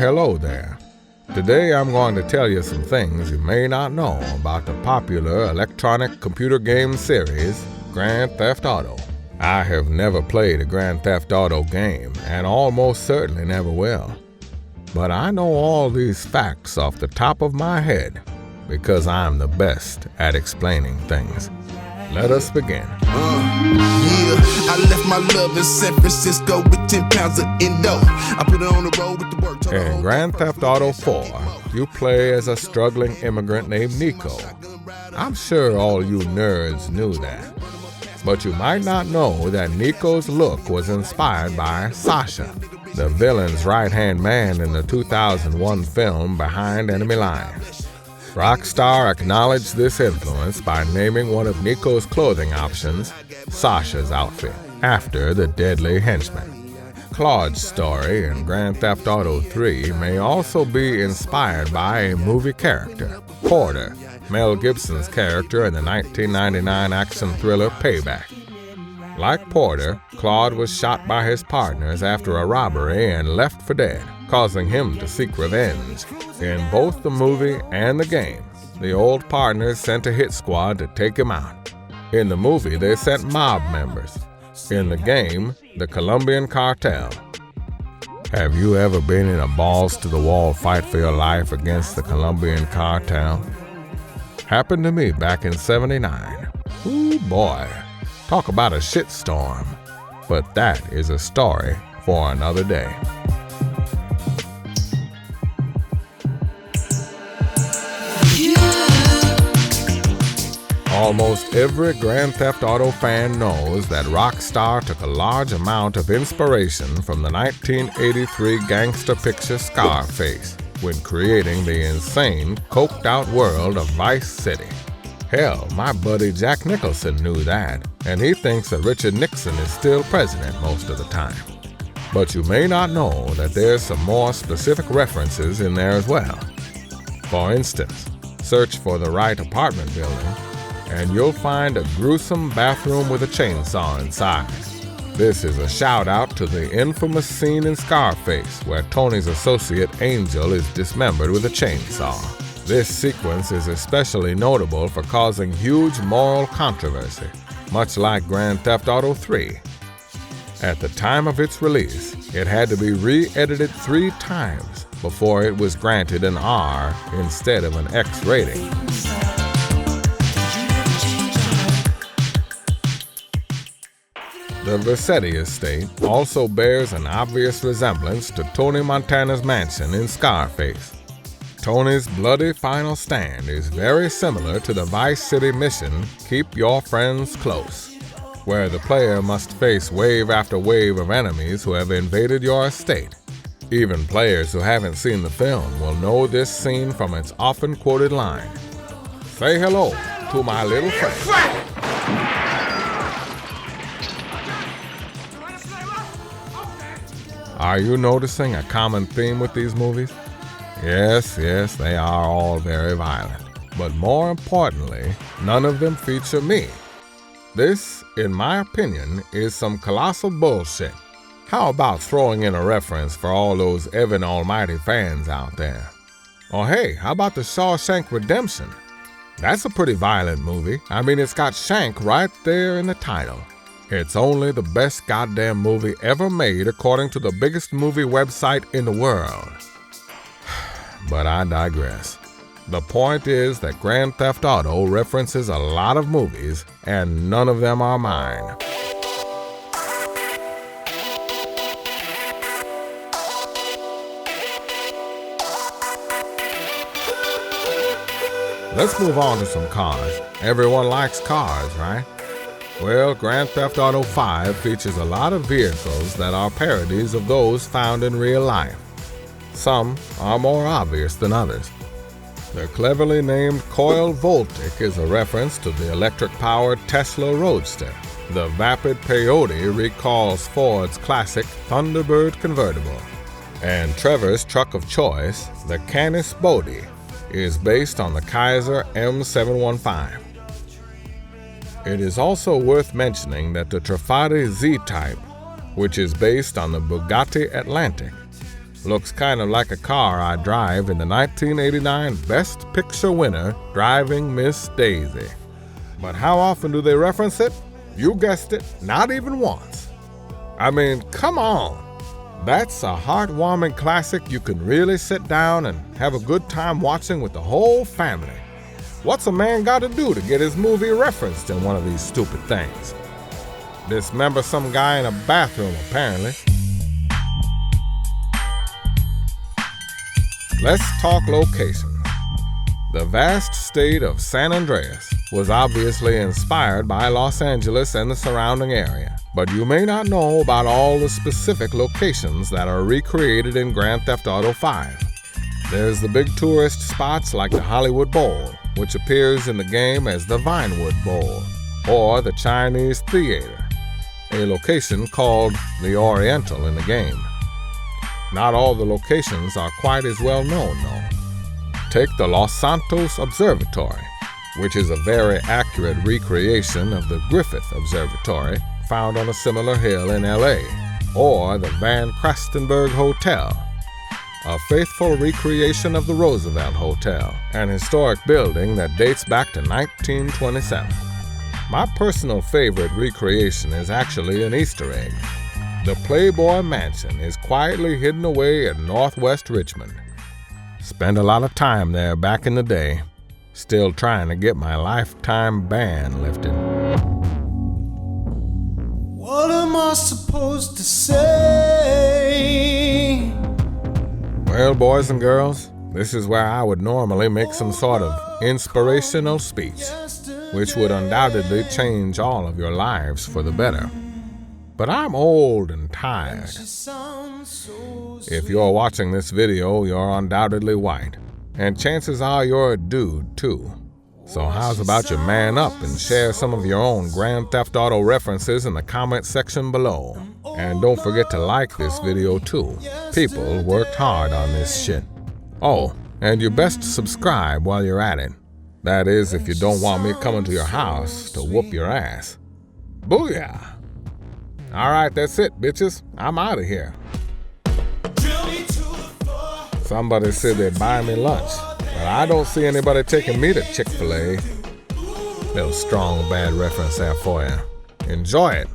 hello there. Today I'm going to tell you some things you may not know about the popular electronic computer game series, Grand Theft Auto. I have never played a Grand Theft Auto game and almost certainly never will. But I know all these facts off the top of my head because I'm the best at explaining things. Let us begin. I left my love in San Francisco with 10 pounds of endo. I put it on the road with the work. In Grand Theft Auto 4, you play as a struggling immigrant named Nico. I'm sure all you nerds knew that. But you might not know that Nico's look was inspired by Sasha, the villain's right-hand man in the 2001 film Behind Enemy Lines. Rockstar acknowledged this influence by naming one of Nico's clothing options Sasha's outfit, after the deadly henchman. Claude's story in Grand Theft Auto 3 may also be inspired by a movie character, Porter, Mel Gibson's character in the 1999 action thriller Payback. Like Porter, Claude was shot by his partners after a robbery and left for dead, causing him to seek revenge. In both the movie and the game, the old partners sent a hit squad to take him out. In the movie, they sent mob members. In the game, the Colombian cartel. Have you ever been in a balls-to-the-wall fight for your life against the Colombian cartel? Happened to me back in '79. Ooh boy, talk about a shitstorm. But that is a story for another day. Almost every Grand Theft Auto fan knows that Rockstar took a large amount of inspiration from the 1983 gangster picture Scarface when creating the insane, coked-out world of Vice City. Hell, my buddy Jack Nicholson knew that, and he thinks that Richard Nixon is still president most of the time. But you may not know that there's some more specific references in there as well. For instance, search for the right apartment building, and you'll find a gruesome bathroom with a chainsaw inside. This is a shout-out to the infamous scene in Scarface where Tony's associate Angel is dismembered with a chainsaw. This sequence is especially notable for causing huge moral controversy, much like Grand Theft Auto 3. At the time of its release, it had to be re-edited 3 times before it was granted an R instead of an X rating. The Vercetti estate also bears an obvious resemblance to Tony Montana's mansion in Scarface. Tony's bloody final stand is very similar to the Vice City mission Keep Your Friends Close, where the player must face wave after wave of enemies who have invaded your estate. Even players who haven't seen the film will know this scene from its often quoted line, "Say hello to my little friend." Are you noticing a common theme with these movies? Yes, they are all very violent. But more importantly, none of them feature me. This, in my opinion, is some colossal bullshit. How about throwing in a reference for all those Evan Almighty fans out there? Or hey, how about the Shawshank Redemption? That's a pretty violent movie. I mean, it's got Shank right there in the title. It's only the best goddamn movie ever made according to the biggest movie website in the world. But I digress. The point is that Grand Theft Auto references a lot of movies, and none of them are mine. Let's move on to some cars. Everyone likes cars, right? Well, Grand Theft Auto 5 features a lot of vehicles that are parodies of those found in real life. Some are more obvious than others. The cleverly named Coil Voltic is a reference to the electric-powered Tesla Roadster. The Vapid Peyote recalls Ford's classic Thunderbird convertible. And Trevor's truck of choice, the Canis Bodhi, is based on the Kaiser M715. It is also worth mentioning that the Trafati Z-Type, which is based on the Bugatti Atlantic, Looks kind of like a car I drive in the 1989 Best Picture winner, Driving Miss Daisy. But how often do they reference it? You guessed it, not even once. I mean, come on. That's a heartwarming classic you can really sit down and have a good time watching with the whole family. What's a man got to do to get his movie referenced in one of these stupid things? Dismember some guy in a bathroom, apparently. Let's talk locations. The vast state of San Andreas was obviously inspired by Los Angeles and the surrounding area, but you may not know about all the specific locations that are recreated in Grand Theft Auto V. There's the big tourist spots like the Hollywood Bowl, which appears in the game as the Vinewood Bowl, or the Chinese Theater, a location called the Oriental in the game. Not all the locations are quite as well known, though. Take the Los Santos Observatory, which is a very accurate recreation of the Griffith Observatory found on a similar hill in LA, or the Van Krastenberg Hotel, a faithful recreation of the Roosevelt Hotel, an historic building that dates back to 1927. My personal favorite recreation is actually an Easter egg. The Playboy Mansion is quietly hidden away in northwest Richmond. Spent a lot of time there back in the day, still trying to get my lifetime ban lifted. What am I supposed to say? Well, boys and girls, this is where I would normally make some sort of inspirational speech, which would undoubtedly change all of your lives for the better. But I'm old and tired. If you're watching this video, you're undoubtedly white, and chances are you're a dude too. So how's about you man up and share some of your own Grand Theft Auto references in the comment section below. And don't forget to like this video too. People worked hard on this shit. Oh, and you best subscribe while you're at it. That is, if you don't want me coming to your house to whoop your ass. Booyah! Alright, that's it, bitches. I'm out of here. Somebody said they'd buy me lunch, but I don't see anybody taking me to Chick-fil-A. Little strong bad reference there for you. Enjoy it.